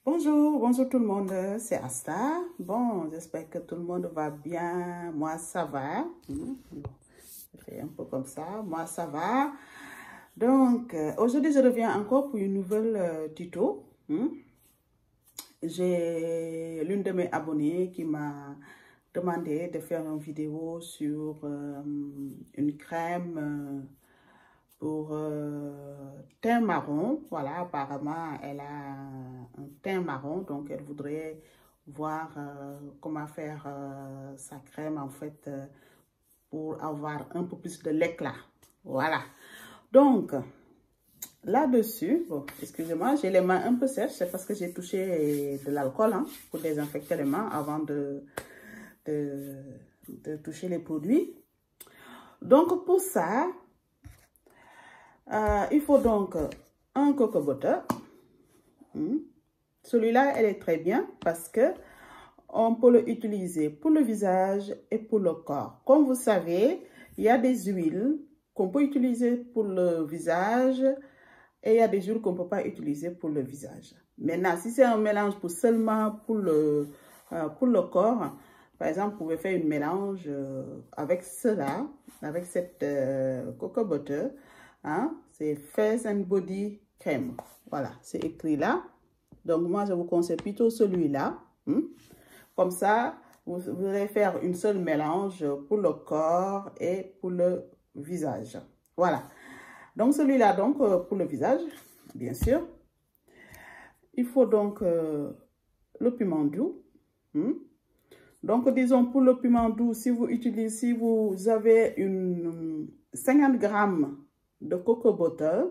Bonjour, bonjour tout le monde, c'est Asta. Bon, j'espère que tout le monde va bien. Moi, ça va. Bon, je fais un peu comme ça. Moi, ça va. Donc, aujourd'hui, je reviens encore pour une nouvelle tuto. J'ai l'une de mes abonnées qui m'a demandé de faire une vidéo sur une crème pour teint marron. Voilà, apparemment, elle a un teint marron, donc elle voudrait voir comment faire sa crème, en fait, pour avoir un peu plus de l'éclat. Voilà. Donc, là-dessus, bon, excusez-moi, j'ai les mains un peu sèches, c'est parce que j'ai touché de l'alcool pour désinfecter les mains avant de toucher les produits. Donc, pour ça, il faut donc un coco butter. Celui-là, elle est très bien parce que on peut l'utiliser pour le visage et pour le corps. Comme vous savez, il y a des huiles qu'on peut utiliser pour le visage et il y a des huiles qu'on ne peut pas utiliser pour le visage. Maintenant, si c'est un mélange seulement pour le corps, par exemple, vous pouvez faire un mélange avec cela, avec cette coco butter. C'est Face and Body Cream. Voilà, c'est écrit là. Donc, moi, je vous conseille plutôt celui-là. Comme ça, vous allez faire une seule mélange pour le corps et pour le visage. Voilà. Donc, celui-là, donc, pour le visage, bien sûr. Il faut donc le piment doux. Donc, disons, pour le piment doux, si vous avez une 50 grammes de coco butter,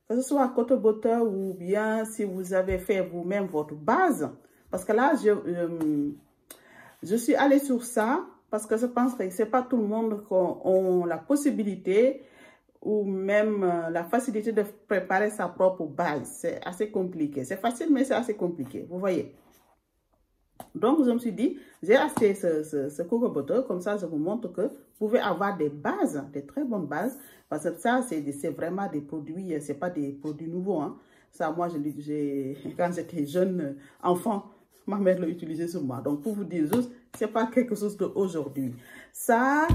que ce soit coco butter ou bien si vous avez fait vous-même votre base, parce que là, je suis allée sur ça, parce que je pense que ce n'est pas tout le monde qui a la possibilité ou même la facilité de préparer sa propre base. C'est assez compliqué. C'est facile, mais c'est assez compliqué. Vous voyez. Donc, je me suis dit, j'ai acheté ce coco butter, comme ça, je vous montre que vous pouvez avoir des bases, des très bonnes bases, parce que ça, c'est vraiment des produits, ce n'est pas des produits nouveaux. Ça, moi, quand j'étais jeune enfant, ma mère l'a utilisé sur moi. Donc, pour vous dire juste, ce n'est pas quelque chose d'aujourd'hui. Ça,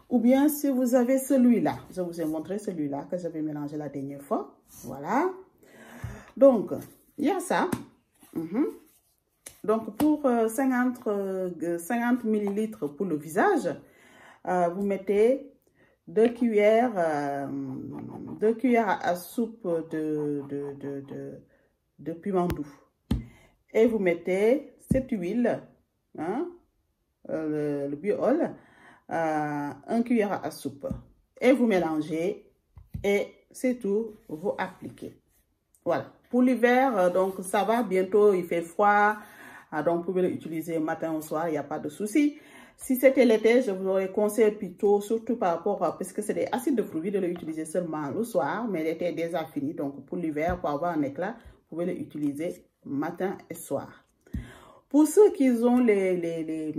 ou bien si vous avez celui-là, je vous ai montré celui-là que j'avais mélangé la dernière fois. Voilà. Donc, il y a ça. Donc, pour 50 ml pour le visage, vous mettez 2 cuillères à soupe de piment doux. Et vous mettez cette huile, le biol, 1 cuillère à soupe. Et vous mélangez et c'est tout, vous appliquez. Voilà. Pour l'hiver, donc ça va, bientôt il fait froid. Donc, vous pouvez l'utiliser matin ou soir, il n'y a pas de souci. Si c'était l'été, je vous aurais conseillé plutôt, surtout par rapport à, parce que c'est des acides de fruits, de l'utiliser seulement le soir, mais l'été est déjà fini. Donc, pour l'hiver, pour avoir un éclat, vous pouvez l'utiliser matin et soir. Pour ceux qui ont les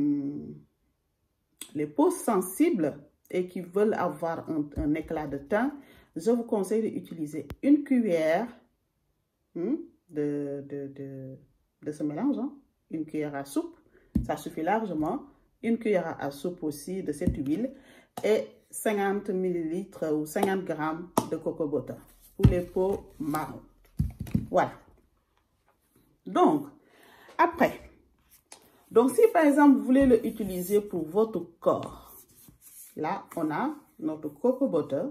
peaux sensibles et qui veulent avoir un éclat de teint, je vous conseille d'utiliser une cuillère de ce mélange, une cuillère à soupe, ça suffit largement. Une cuillère à soupe aussi de cette huile et 50 ml ou 50 grammes de coco butter pour les peaux marron. Voilà. Donc, après, donc si par exemple vous voulez l'utiliser pour votre corps, là on a notre coco butter.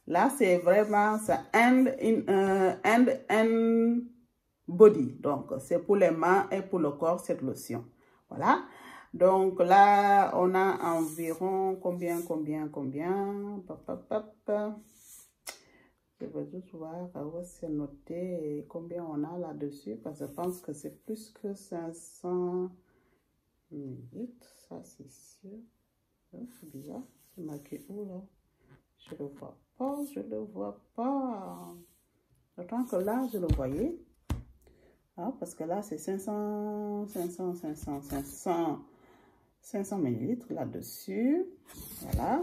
Là c'est vraiment ça hand body, donc c'est pour les mains et pour le corps cette lotion. Voilà. Donc là, on a environ combien. Je vais juste voir où c'est noté combien on a là-dessus, parce que je pense que c'est plus que 500 ml. Ça, c'est sûr. C'est bizarre. C'est marqué où là? Je le vois pas, je le vois pas. J'attends que là, je le voyais. Parce que là, c'est 500 ml là-dessus. Voilà.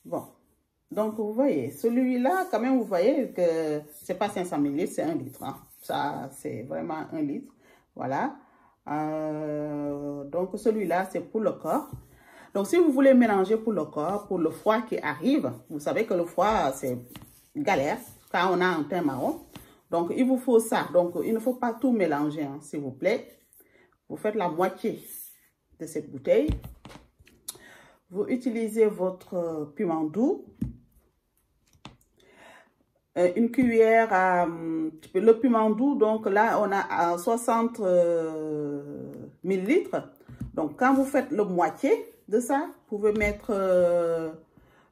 Bon. Donc, vous voyez, celui-là, quand même, vous voyez que c'est pas 500 ml, c'est 1 litre. Ça, c'est vraiment 1 litre. Voilà. Donc, celui-là, c'est pour le corps. Donc, si vous voulez mélanger pour le corps, pour le froid qui arrive, vous savez que le froid, c'est galère quand on a un teint marron. Donc, il vous faut ça. Donc, il ne faut pas tout mélanger, hein, s'il vous plaît. Vous faites la moitié de cette bouteille. Vous utilisez votre piment doux. Une cuillère à le piment doux. Donc, là, on a 60 millilitres. Donc, quand vous faites le moitié de ça, vous pouvez mettre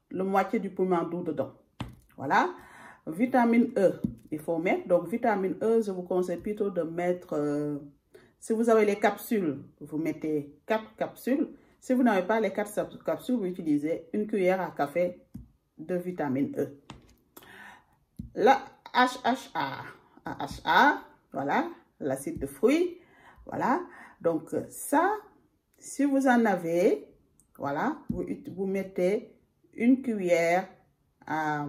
le moitié du piment doux dedans. Voilà. Vitamine E, il faut mettre. Donc, vitamine E, je vous conseille plutôt de mettre, si vous avez les capsules, vous mettez 4 capsules. Si vous n'avez pas les 4 capsules, vous utilisez une cuillère à café de vitamine E. La AHA, voilà, l'acide de fruits, voilà. Donc, ça, si vous en avez, voilà, vous mettez une cuillère à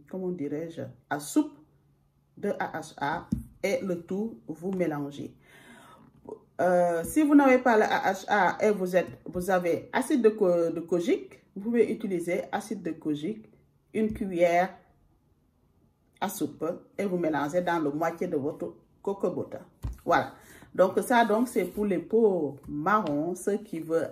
comment dirais-je, à soupe de AHA et le tout, vous mélangez. Si vous n'avez pas le AHA et vous avez acide de kojique, vous pouvez utiliser acide de kojique, une cuillère à soupe et vous mélangez dans le moitié de votre coco butter. Voilà. Donc ça, c'est pour les peaux marron, ceux qui veulent,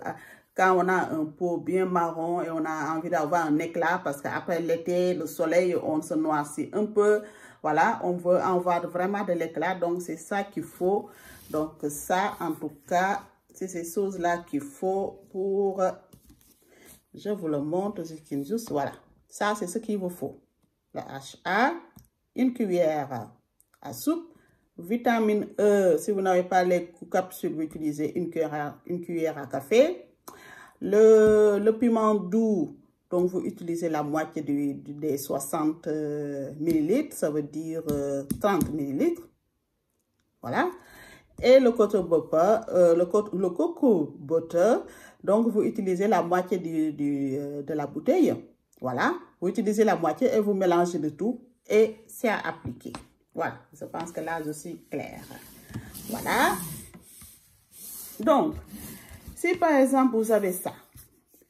quand on a un peau bien marron et on a envie d'avoir un éclat parce qu'après l'été, le soleil, on se noircit un peu. Voilà, on veut avoir vraiment de l'éclat, donc c'est ça qu'il faut. Donc ça, en tout cas, c'est ces choses-là qu'il faut pour, je vous le montre, juste, voilà. Ça, c'est ce qu'il vous faut. La HA, une cuillère à soupe, vitamine E, si vous n'avez pas les capsules, vous utilisez une cuillère à café. Le piment doux, donc vous utilisez la moitié des 60 millilitres, ça veut dire 30 millilitres. Voilà. Et le coco butter, donc vous utilisez la moitié de la bouteille. Voilà, vous utilisez la moitié et vous mélangez le tout et c'est à appliquer. Voilà, je pense que là, je suis claire. Voilà. Donc, si par exemple, vous avez ça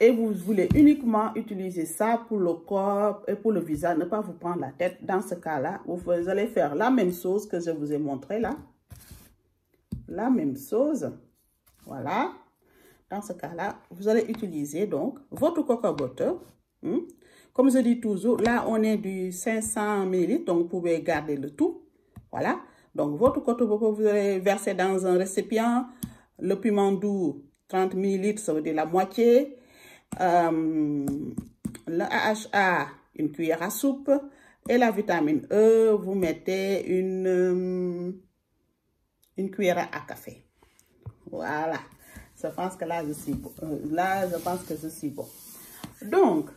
et vous voulez uniquement utiliser ça pour le corps et pour le visage, ne pas vous prendre la tête, dans ce cas-là, vous allez faire la même chose que je vous ai montré là. La même chose. Voilà. Dans ce cas-là, vous allez utiliser donc votre coco butter. Comme je dis toujours, là, on est du 500 ml, donc vous pouvez garder le tout. Voilà. Donc, votre coco butter, vous allez verser dans un récipient. Le piment doux, 30 ml, ça veut dire la moitié. Le AHA, une cuillère à soupe. Et la vitamine E, vous mettez une cuillère à café. Voilà. Je pense que là, je suis bon. Là, je pense que je suis bon. Donc,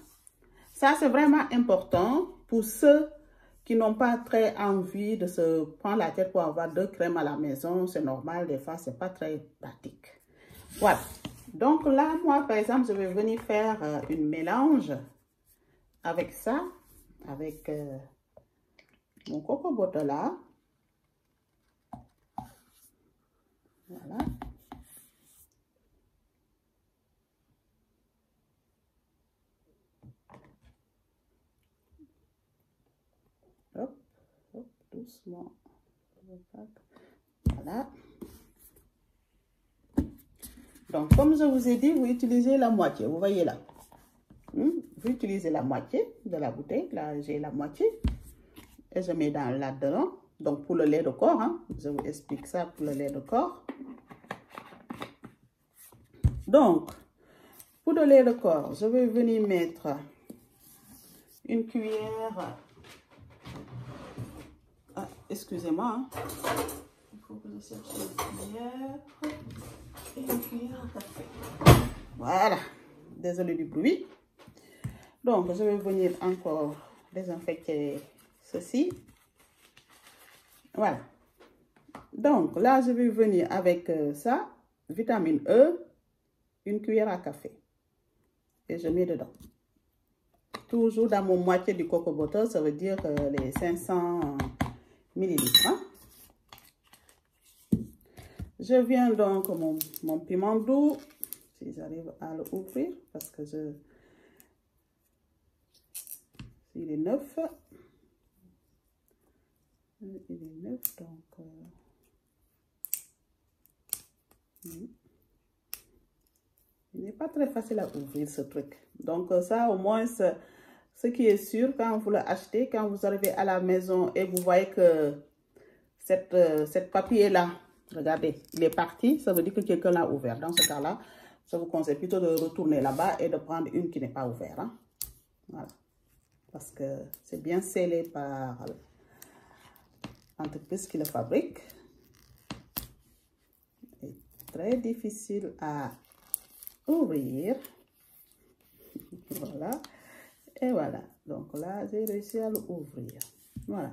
ça, c'est vraiment important pour ceux qui n'ont pas très envie de se prendre la tête pour avoir 2 crèmes à la maison. C'est normal, des fois, c'est pas très pratique. Voilà. Donc là, moi, par exemple, je vais venir faire une mélange avec ça, avec mon coco butter là. Voilà. Hop, hop, doucement. Voilà. Donc, comme je vous ai dit, vous utilisez la moitié. Vous voyez là. Vous utilisez la moitié de la bouteille. Là, j'ai la moitié. Et je mets là-dedans. Donc, pour le lait de corps, hein, je vous explique ça pour le lait de corps. Donc, pour le lait de corps, je vais venir mettre une cuillère. Ah, excusez-moi. Hein. Il faut que je cherche une cuillère. Et une cuillère à café. Voilà. Désolé du bruit. Donc, je vais venir encore désinfecter ceci. Voilà. Donc, là, je vais venir avec ça, vitamine E, une cuillère à café. Et je mets dedans. toujours dans mon moitié du coco butter, ça veut dire les 500 millilitres. Hein. Je viens donc mon piment doux, si j'arrive à l'ouvrir, parce que il est neuf. Il est neuf, donc... Il n'est pas très facile à ouvrir ce truc. Donc ça, au moins, ce qui est sûr, quand vous l'achetez, quand vous arrivez à la maison et vous voyez que cette papier-là, regardez, il est parti, ça veut dire que quelqu'un l'a ouvert. Dans ce cas-là, je vous conseille plutôt de retourner là-bas et de prendre une qui n'est pas ouverte. Hein. Voilà. Parce que c'est bien scellé par l'entreprise qui le fabrique. C'est très difficile à ouvrir. Voilà. Et voilà. Donc là, j'ai réussi à l'ouvrir. Voilà.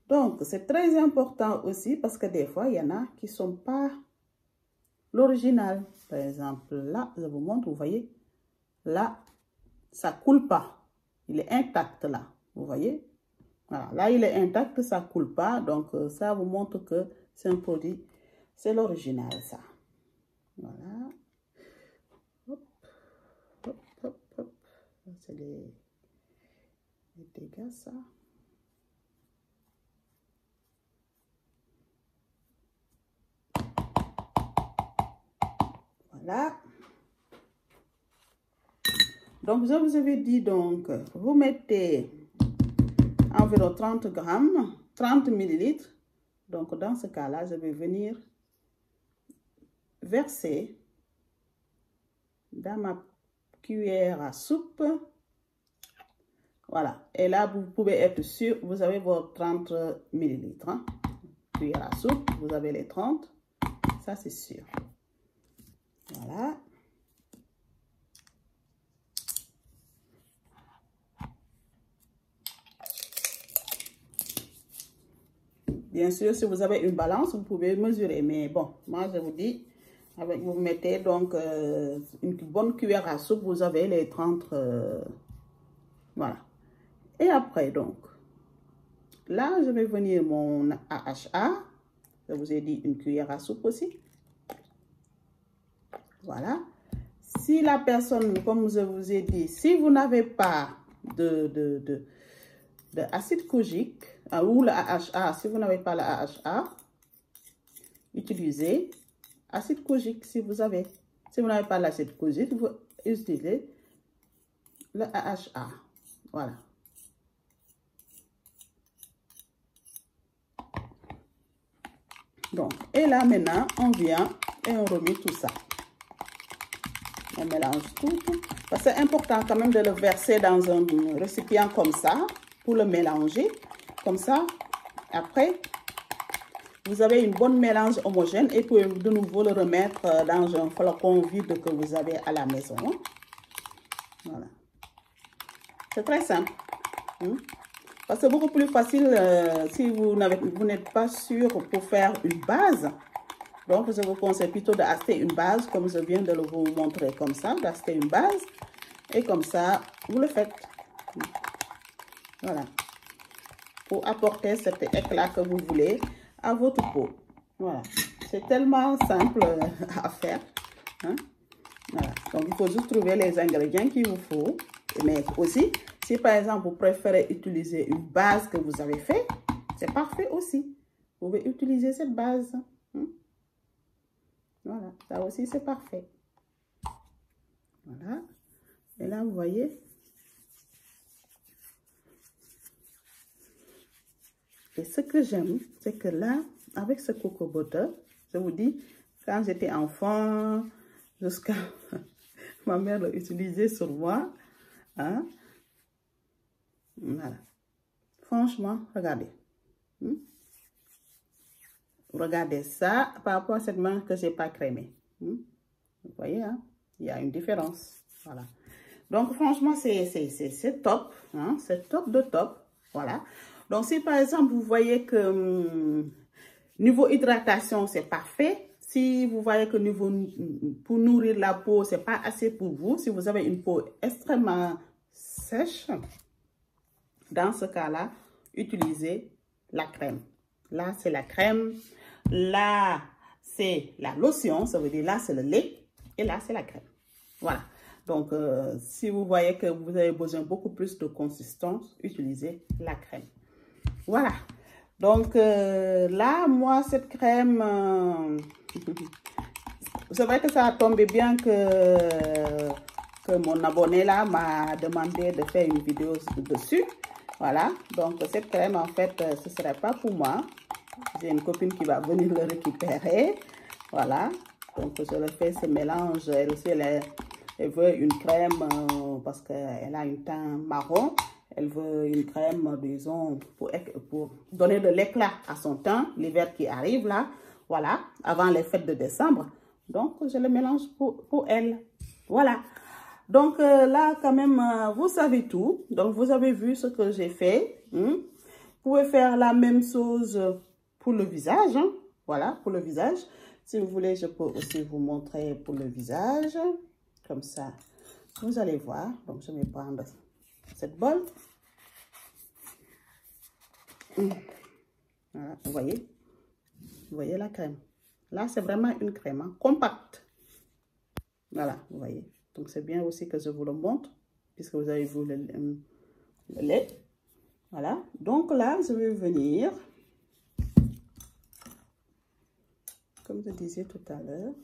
Donc, c'est très important aussi parce que des fois, il y en a qui ne sont pas l'original. Par exemple, là, je vous montre, vous voyez, là, ça ne coule pas. Il est intact là. Vous voyez? Voilà. Là, il est intact, ça ne coule pas. Donc, ça vous montre que c'est un produit, c'est l'original, ça. Voilà. Hop, hop, hop, hop. C'est les dégâts, ça. Voilà. Donc, je vous avais dit, donc, vous mettez environ 30 grammes, 30 millilitres. Donc, dans ce cas-là, je vais venir verser dans ma cuillère à soupe. Voilà. Et là, vous pouvez être sûr, vous avez vos 30 millilitres. Hein. Cuillère à soupe, vous avez les 30. Ça, c'est sûr. Voilà. Bien sûr, si vous avez une balance, vous pouvez mesurer. Mais bon, moi, je vous dis, vous mettez donc une bonne cuillère à soupe, vous avez les 30. Voilà. Et après, donc, là, je vais venir mon AHA. Je vous ai dit une cuillère à soupe aussi. Voilà. Si la personne, comme je vous ai dit, si vous n'avez pas de acide kojique ou le AHA, si vous n'avez pas le AHA, utilisez acide kojique si vous avez. Si vous n'avez pas l'acide kojique, vous utilisez le AHA. Voilà. Donc, et là maintenant, on vient et on remet tout ça. On mélange tout. Parce que c'est important quand même de le verser dans un récipient comme ça, pour le mélanger. Comme ça, après, vous avez une bonne mélange homogène et pouvez de nouveau le remettre dans un flacon vide que vous avez à la maison. Voilà. C'est très simple. Parce que c'est beaucoup plus facile si vous n'êtes pas sûr pour faire une base. Donc, je vous conseille plutôt d'acheter une base, comme je viens de vous montrer comme ça, d'acheter une base. Et comme ça, vous le faites. Voilà. Pour apporter cet éclat que vous voulez à votre peau. Voilà. C'est tellement simple à faire. Hein? Voilà. Donc, il faut juste trouver les ingrédients qu'il vous faut. Mais aussi, si par exemple, vous préférez utiliser une base que vous avez fait, c'est parfait aussi. Vous pouvez utiliser cette base. Voilà, ça aussi c'est parfait. Voilà. Et là, vous voyez. Et ce que j'aime, c'est que là, avec ce coco butter, je vous dis, quand j'étais enfant, jusqu'à ma mère l'a utilisé sur moi. Hein? Voilà. Franchement, regardez. Regardez ça par rapport à cette main que je n'ai pas crémée. Vous voyez, hein? Il y a une différence. Voilà. Donc, franchement, c'est top. Hein? C'est top de top. Voilà. Donc, si par exemple, vous voyez que niveau hydratation, c'est parfait. Si vous voyez que niveau pour nourrir la peau, c'est pas assez pour vous. Si vous avez une peau extrêmement sèche, dans ce cas-là, utilisez la crème. Là, c'est la crème. Là, c'est la lotion. Ça veut dire là, c'est le lait. Et là, c'est la crème. Voilà. Donc, si vous voyez que vous avez besoin beaucoup plus de consistance, utilisez la crème. Voilà. Donc, là, moi, cette crème... c'est vrai que ça a tombé bien que mon abonné là m'a demandé de faire une vidéo dessus. Voilà. Donc, cette crème, en fait, ce ne serait pas pour moi. J'ai une copine qui va venir le récupérer. Voilà. Donc, je le fais ce mélange. Elle aussi, elle veut une crème parce qu'elle a un teint marron. Elle veut une crème, disons, pour donner de l'éclat à son teint, l'hiver qui arrive là. Voilà, avant les fêtes de décembre. Donc, je le mélange pour elle. Voilà. Donc, là, quand même, vous savez tout. Donc, vous avez vu ce que j'ai fait. Vous pouvez faire la même chose pour le visage. Hein. Voilà, pour le visage. Si vous voulez, je peux aussi vous montrer pour le visage. Comme ça, vous allez voir. Donc, je vais prendre cette bol. Voilà, vous voyez la crème. Là, c'est vraiment une crème hein, compacte. Voilà, vous voyez. Donc, c'est bien aussi que je vous le montre, puisque vous avez vu le lait. Voilà. Donc, là, je vais venir, comme je disais tout à l'heure.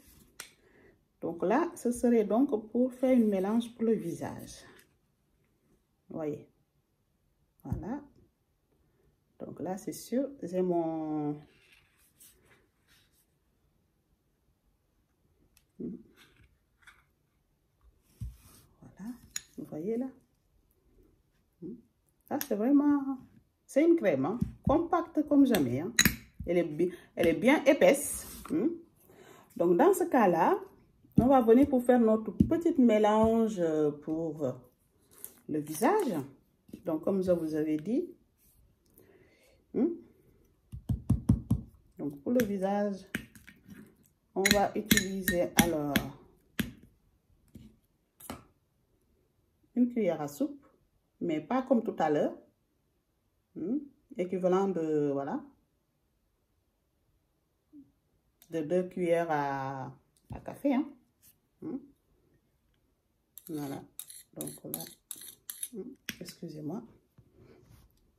Donc, là, ce serait donc pour faire un mélange pour le visage. Vous voyez. Voilà. Donc, là, c'est sûr, j'ai mon... Voilà, vous voyez là. Là, c'est vraiment... C'est une crème, hein, compacte comme jamais. Hein. Elle est bien épaisse. Donc, dans ce cas-là, on va venir pour faire notre petit mélange pour le visage. Donc, comme je vous avais dit. Donc, pour le visage, on va utiliser alors une cuillère à soupe, mais pas comme tout à l'heure. Équivalent de, voilà, de 2 cuillères à café. Hein. Voilà. Donc là, excusez-moi.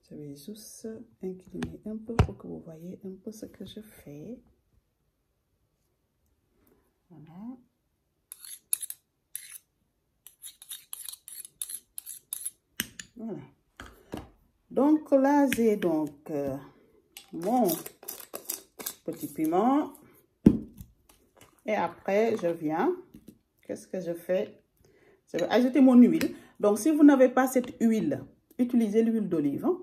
Je vais juste incliner un peu pour que vous voyez un peu ce que je fais. Voilà. Voilà. Donc là, j'ai donc mon petit piment. Et après, je viens. Qu'est-ce que je fais? Je vais ajouter mon huile. Donc, si vous n'avez pas cette huile, utilisez l'huile d'olive. Hein.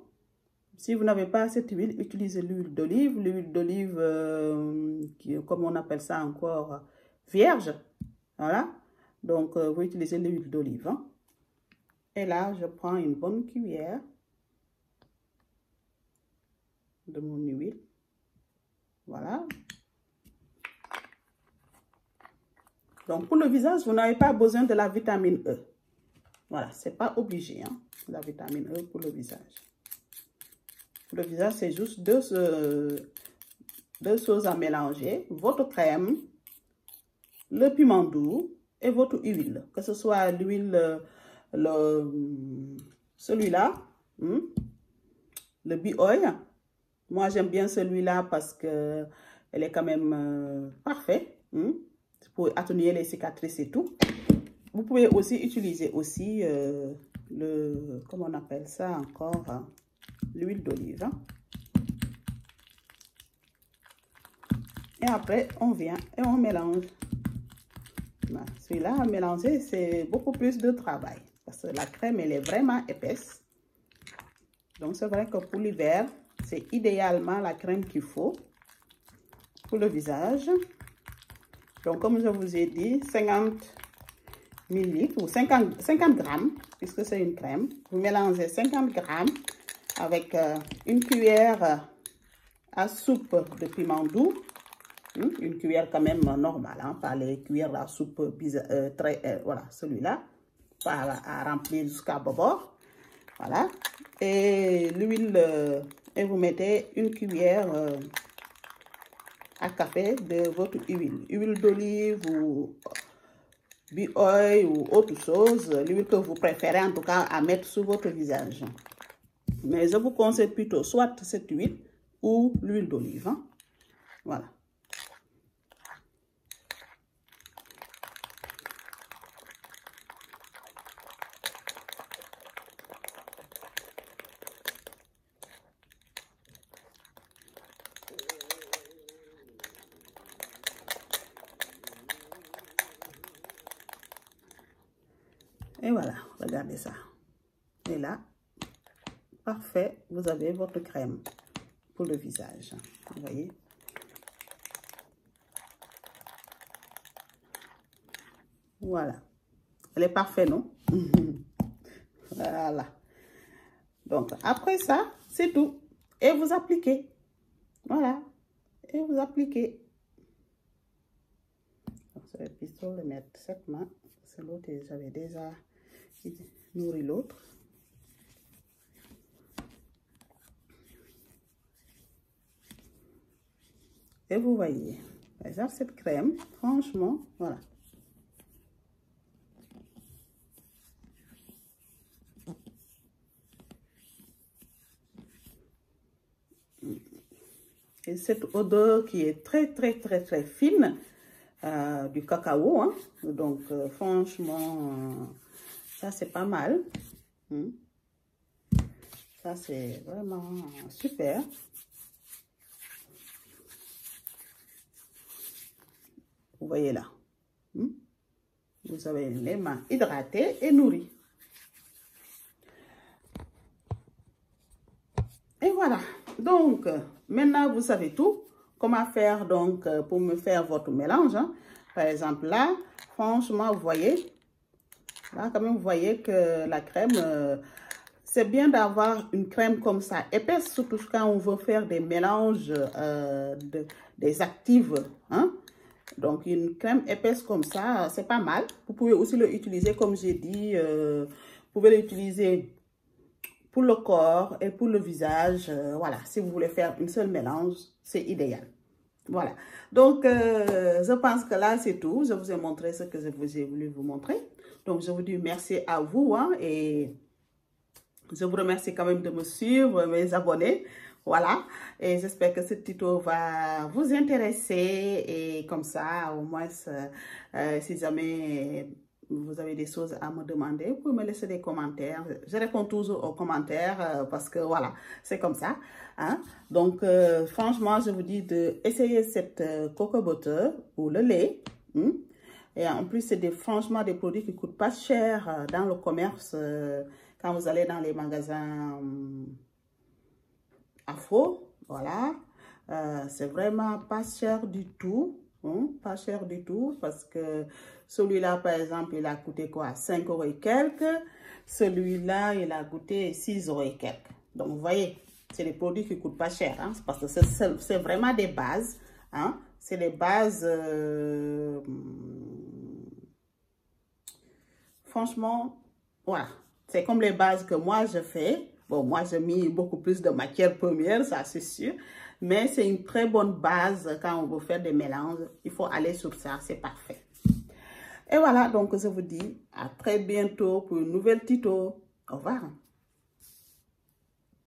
Si vous n'avez pas cette huile, utilisez l'huile d'olive. L'huile d'olive, comme on appelle ça encore, vierge. Voilà. Donc, vous utilisez l'huile d'olive. Hein. Et là, je prends une bonne cuillère de mon huile. Voilà. Donc, pour le visage, vous n'avez pas besoin de la vitamine E. Voilà, c'est pas obligé, hein, la vitamine E pour le visage. Pour le visage, c'est juste deux choses à mélanger. Votre crème, le piment doux et votre huile. Que ce soit l'huile, celui-là, le Bioil. Moi, j'aime bien celui-là parce que elle est quand même parfaite pour atténuer les cicatrices et tout. Vous pouvez aussi utiliser aussi comment on appelle ça encore, hein, l'huile d'olive. Hein. Et après, on vient et on mélange. Celui-là, à mélanger, c'est beaucoup plus de travail. Parce que la crème, elle est vraiment épaisse. Donc, c'est vrai que pour l'hiver, c'est idéalement la crème qu'il faut pour le visage. Donc, comme je vous ai dit, 50 ml ou 50 grammes, puisque c'est une crème. Vous mélangez 50 grammes avec une cuillère à soupe de piment doux. Une cuillère quand même normale, hein, pas les cuillères à soupe voilà, celui-là. à remplir jusqu'à bord. Voilà. Et l'huile, et vous mettez une cuillère à café de votre huile. Huile d'olive ou oil ou autre chose. L'huile que vous préférez en tout cas à mettre sur votre visage. Mais je vous conseille plutôt soit cette huile ou l'huile d'olive. Hein. Voilà. Et voilà, regardez ça. Et là, parfait, vous avez votre crème pour le visage. Vous voyez? Voilà. Elle est parfaite, non? Voilà. Donc, après ça, c'est tout. Et vous appliquez. Voilà. Et vous appliquez. Donc, je vais plutôt le mettre cette main. C'est l'autre, j'avais déjà nourri l'autre. Et vous voyez, par exemple, cette crème, franchement, voilà. Et cette odeur qui est très fine du cacao, hein. Donc franchement, ça c'est pas mal. Ça c'est vraiment super. Vous voyez là. Vous avez les mains hydratées et nourries. Et voilà. Donc, maintenant, vous savez tout. Comment faire donc pour me faire votre mélange. Hein. Par exemple, là, franchement, vous voyez. Là, quand même, vous voyez que la crème, c'est bien d'avoir une crème comme ça, épaisse, surtout quand on veut faire des mélanges des actifs. Hein. Donc, une crème épaisse comme ça, c'est pas mal. Vous pouvez aussi l'utiliser, comme j'ai dit, vous pouvez l'utiliser pour le corps et pour le visage. Voilà, si vous voulez faire une seule mélange, c'est idéal. Voilà. Donc, je pense que là, c'est tout. Je vous ai montré ce que je vous ai voulu vous montrer. Donc, je vous dis merci à vous. Hein, et je vous remercie quand même de me suivre, mes abonnés. Voilà, et j'espère que ce tuto va vous intéresser et comme ça, au moins, si jamais vous avez des choses à me demander, vous pouvez me laisser des commentaires. Je réponds toujours aux commentaires parce que voilà, c'est comme ça. Hein? Donc, franchement, je vous dis d'essayer cette coco butter ou le lait. Et en plus, c'est franchement des produits qui ne coûtent pas cher dans le commerce quand vous allez dans les magasins Afro, voilà, c'est vraiment pas cher du tout, hein, pas cher du tout, parce que celui-là, par exemple, il a coûté quoi, 5 € et quelques, celui-là, il a coûté 6 € et quelques. Donc, vous voyez, c'est des produits qui coûtent pas cher, hein, parce que c'est vraiment des bases, hein, c'est les bases, franchement, voilà, c'est comme les bases que moi je fais. Bon, moi, j'ai mis beaucoup plus de matière première, ça c'est sûr. Mais c'est une très bonne base quand on veut faire des mélanges. Il faut aller sur ça, c'est parfait. Et voilà, donc je vous dis à très bientôt pour une nouvelle tuto. Au revoir.